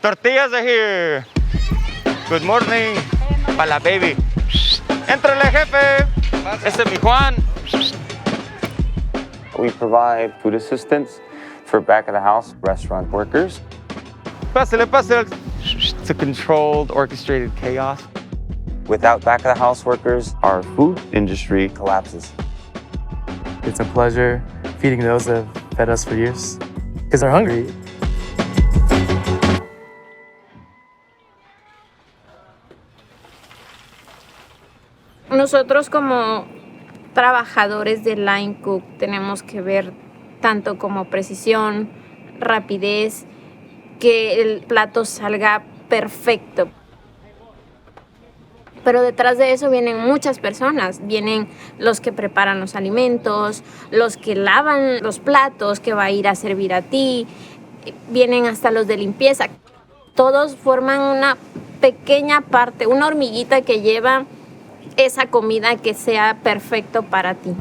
tortillas are here. Good morning. Para la baby. Éntrale, jefe. Este es mi Juan. We provide food assistance for back-of-the-house restaurant workers. Pásale, pásale. It's a controlled, orchestrated chaos. Without back-of-the-house workers, our food industry collapses. It's a pleasure feeding those that have fed us for years because they're hungry. Nosotros como trabajadores de line cook tenemos que ver tanto como precisión, rapidez, que el plato salga perfecto. Pero detrás de eso vienen muchas personas. Vienen los que preparan los alimentos, los que lavan los platos que va a ir a servir a ti, vienen hasta los de limpieza. Todos forman una pequeña parte, una hormiguita que lleva esa comida que sea perfecto para ti.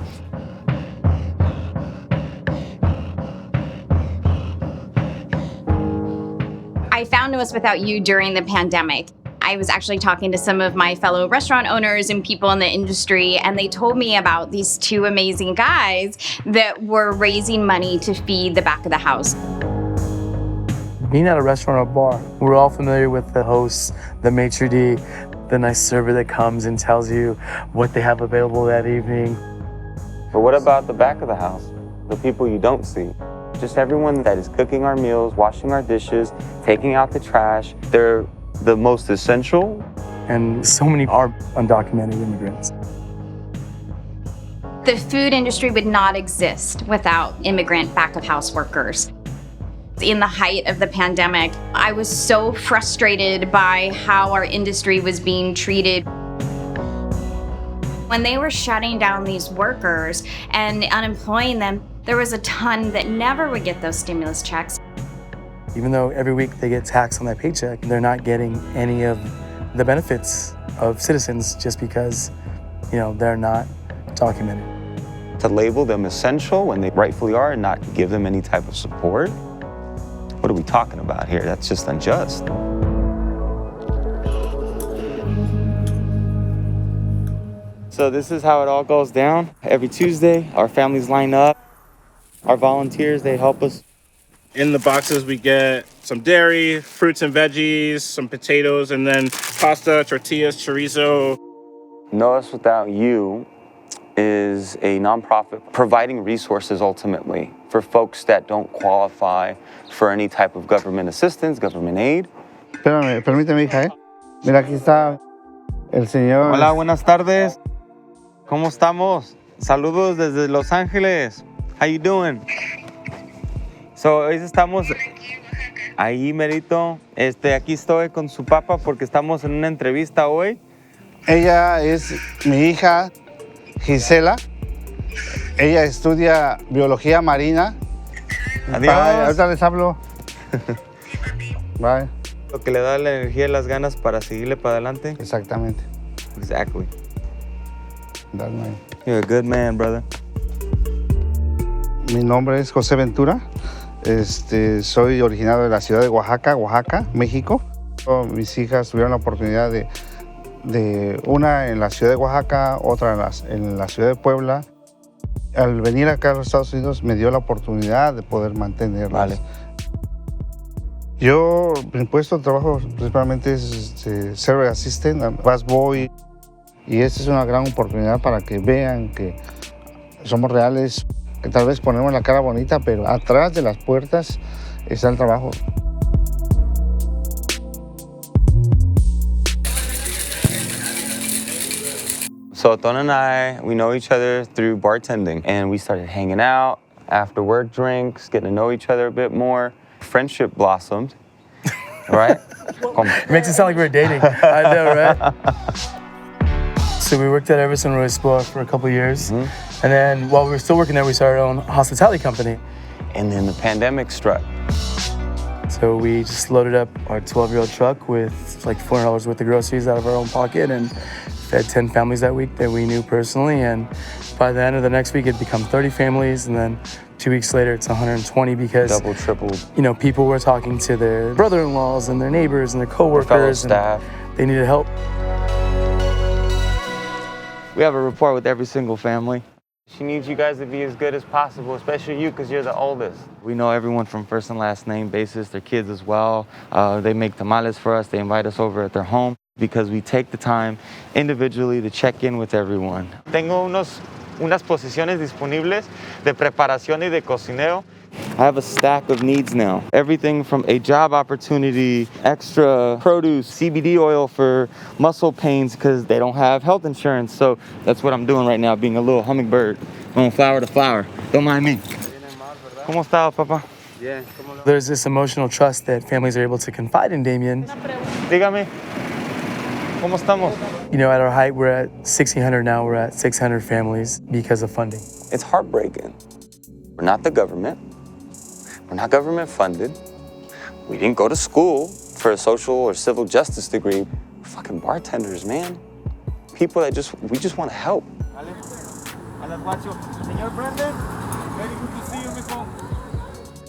I found It Was Without You during the pandemic. I was actually talking to some of my fellow restaurant owners and people in the industry, and they told me about these two amazing guys that were raising money to feed the back of the house. Being at a restaurant or bar, we're all familiar with the hosts, the maitre d', the nice server that comes and tells you what they have available that evening. But what about the back of the house? The people you don't see? Just everyone that is cooking our meals, washing our dishes, taking out the trash. They're the most essential. And so many are undocumented immigrants. The food industry would not exist without immigrant back-of-house workers. In the height of the pandemic, I was so frustrated by how our industry was being treated. When they were shutting down these workers and unemploying them, there was a ton that never would get those stimulus checks. Even though every week they get taxed on that paycheck, they're not getting any of the benefits of citizens just because, they're not documented. To label them essential when they rightfully are and not give them any type of support? What are we talking about here? That's just unjust. So this is how it all goes down. Every Tuesday, our families line up. Our volunteers, they help us. In the boxes, we get some dairy, fruits and veggies, some potatoes, and then pasta, tortillas, chorizo. Know Us Without You is a nonprofit providing resources ultimately for folks that don't qualify for any type of government assistance, government aid. Espérame, permíteme, hija, Mira, aquí está el señor. Hola, buenas tardes. ¿Cómo estamos? Saludos desde Los Ángeles. How you doing? So, hoy estamos ahí, merito. Aquí estoy con su papá porque estamos en una entrevista hoy. Ella es mi hija, Gisela. Ella estudia biología marina. Adiós. Bye, ahorita les hablo. Bye. Lo que le da la energía y las ganas para seguirle para adelante. Exactamente. Exactly. That's my... You're a good man, brother. Mi nombre es José Ventura. Soy originario de la ciudad de Oaxaca, México. Mis hijas tuvieron la oportunidad de una en la ciudad de Oaxaca, otra en la ciudad de Puebla. Al venir acá a los Estados Unidos me dio la oportunidad de poder mantenerlas. Vale. Yo, mi puesto de trabajo principalmente es server assistant, busboy, y esta es una gran oportunidad para que vean que somos reales, que tal vez ponemos la cara bonita, pero atrás de las puertas está el trabajo. So Othón and I, we know each other through bartending, and we started hanging out, after work drinks, getting to know each other a bit more. Friendship blossomed, right? It makes it sound like we're dating. I know, right? So we worked at Everson Roy Sport for a couple of years. Mm-hmm. And then while we were still working there, we started our own hospitality company. And then the pandemic struck. So we just loaded up our 12-year-old truck with like $400 worth of groceries out of our own pocket and fed 10 families that week that we knew personally. And by the end of the next week, it'd become 30 families and then 2 weeks later, it's 120 because Double, triple. you know, people were talking to their brother-in-laws and their neighbors and their coworkers, fellow and staff. they needed help. We have a rapport with every single family. She needs you guys to be as good as possible, especially you, because you're the oldest. We know everyone from first and last name basis, their kids as well. They make tamales for us. They invite us over at their home because we take the time individually to check in with everyone. Tengo unas posiciones disponibles de preparación y de cocinero. I have a stack of needs now. Everything from a job opportunity, extra produce, CBD oil for muscle pains because they don't have health insurance. So that's what I'm doing right now, being a little hummingbird, going flower to flower. Don't mind me. ¿Cómo está, papá? There's this emotional trust that families are able to confide in Damian. Dígame, ¿cómo estamos? You know, at our height, we're at 1,600 now. We're at 600 families because of funding. It's heartbreaking. We're not the government. We're not government funded. We didn't go to school for a social or civil justice degree. We're fucking bartenders, man. People that we just want to help.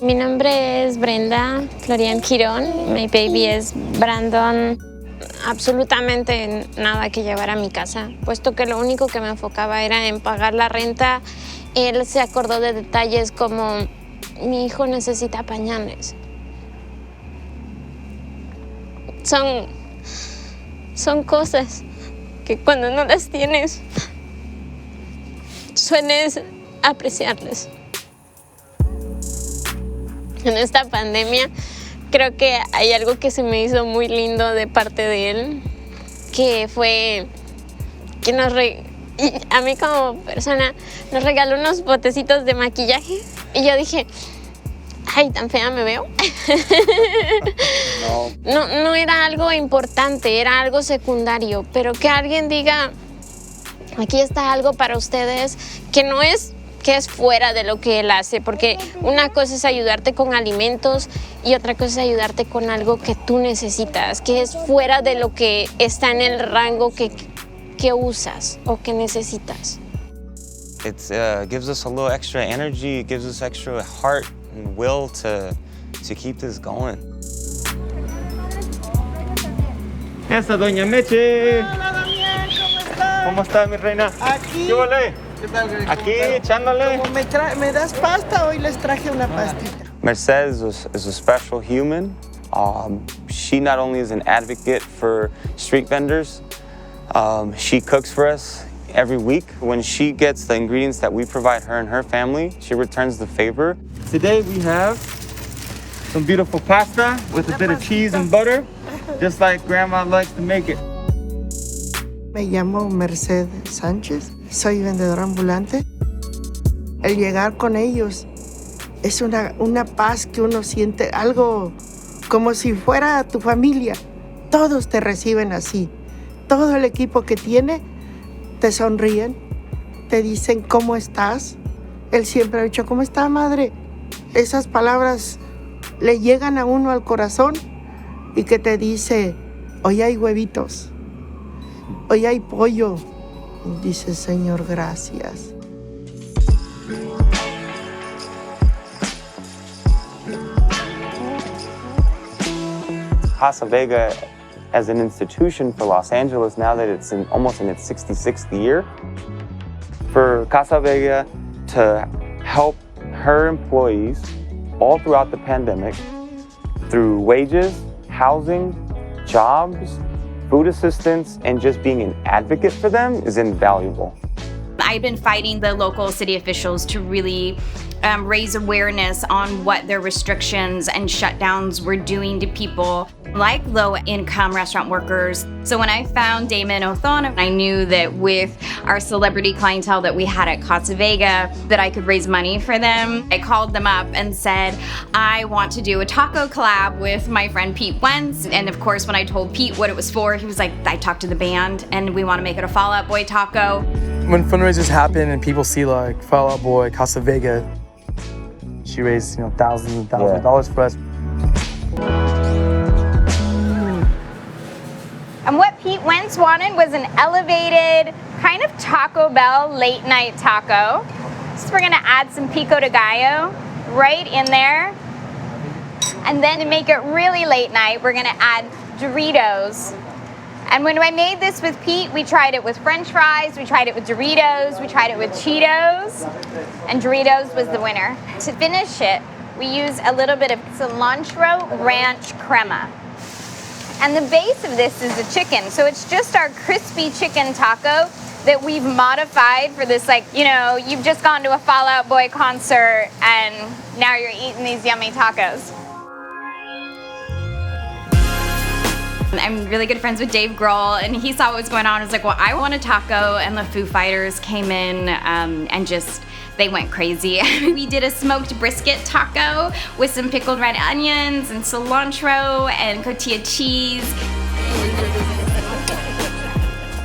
Mi nombre es Brenda Florian Quirón. Mi baby es Brandon. Absolutamente nada que llevar a mi casa, puesto que lo único que me enfocaba era en pagar la renta. Él se acordó de detalles como mi hijo necesita pañales. Son cosas que cuando no las tienes, sueles apreciarlas. En esta pandemia, creo que hay algo que se me hizo muy lindo de parte de él, que fue que a mí como persona nos regaló unos botecitos de maquillaje y yo dije, ay, tan fea me veo. No era algo importante, era algo secundario, pero que alguien diga, aquí está algo para ustedes, que no es que es fuera de lo que él hace, porque una cosa es ayudarte con alimentos y otra cosa es ayudarte con algo que tú necesitas, que es fuera de lo que está en el rango que usas o que necesitas. It gives us a little extra energy. It gives us extra heart and will to keep this going. Esa doña Meche. Hola, Damián, ¿cómo estás? ¿Cómo está, mi reina? Aquí. ¿Qué huele? ¿Qué tal, Greg? Aquí, echándole. Como me das pasta, hoy les traje una pastita. Mercedes is a special human. She not only is an advocate for street vendors, she cooks for us every week. When she gets the ingredients that we provide her and her family, she returns the favor. Today we have some beautiful pasta with a bit of cheese and butter, just like Grandma likes to make it. Me llamo Mercedes Sánchez, soy vendedora ambulante. El llegar con ellos es una paz que uno siente, algo como si fuera tu familia. Todos te reciben así. Todo el equipo que tiene te sonríen, te dicen cómo estás. Él siempre ha dicho, ¿cómo está, madre? Esas palabras le llegan a uno al corazón y que te dice, hoy hay huevitos, hoy hay pollo. Y dice, Señor, gracias. Casa Vega as an institution for Los Angeles, now that it's almost in its 66th year, for Casa Vega to help her employees all throughout the pandemic through wages, housing, jobs, food assistance, and just being an advocate for them is invaluable. I've been fighting the local city officials to really raise awareness on what their restrictions and shutdowns were doing to people like low-income restaurant workers. So when I found Damian and Othón, I knew that with our celebrity clientele that we had at Casa Vega, that I could raise money for them. I called them up and said, I want to do a taco collab with my friend Pete Wentz. And of course, when I told Pete what it was for, he was like, I talked to the band and we want to make it a Fall Out Boy taco. When fundraisers happen and people see like Fall Out Boy, Casa Vega, she raised thousands and thousands of dollars for us. And what Pete Wentz wanted was an elevated kind of Taco Bell late night taco. So we're gonna add some pico de gallo right in there. And then to make it really late night, we're gonna add Doritos. And when I made this with Pete, we tried it with French fries, we tried it with Doritos, we tried it with Cheetos, and Doritos was the winner. To finish it, we use a little bit of cilantro ranch crema. And the base of this is the chicken. So it's just our crispy chicken taco that we've modified for this, like, you know, you've just gone to a Fall Out Boy concert and now you're eating these yummy tacos. I'm really good friends with Dave Grohl, and he saw what was going on. I was like, well, I want a taco, and the Foo Fighters came in and just, they went crazy. We did a smoked brisket taco with some pickled red onions and cilantro and cotija cheese.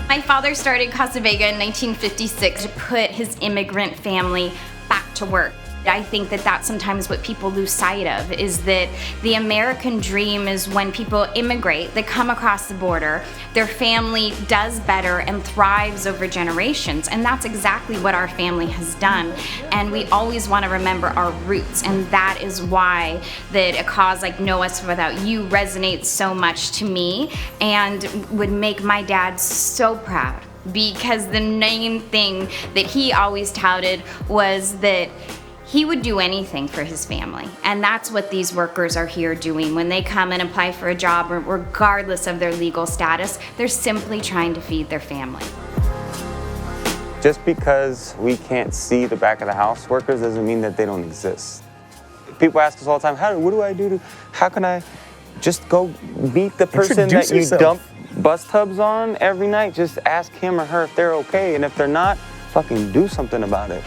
My father started Casa Vega in 1956 to put his immigrant family back to work. I think that that's sometimes what people lose sight of, is that the American dream is when people immigrate, they come across the border, their family does better and thrives over generations, and that's exactly what our family has done. And we always want to remember our roots, and that is why that a cause like No Us Without You resonates so much to me and would make my dad so proud, because the main thing that he always touted was that he would do anything for his family. And that's what these workers are here doing. When they come and apply for a job, regardless of their legal status, they're simply trying to feed their family. Just because we can't see the back of the house workers doesn't mean that they don't exist. People ask us all the time, what do I do how can I just go meet the person that you dump bus tubs on every night? Just ask him or her if they're okay, and if they're not, fucking do something about it.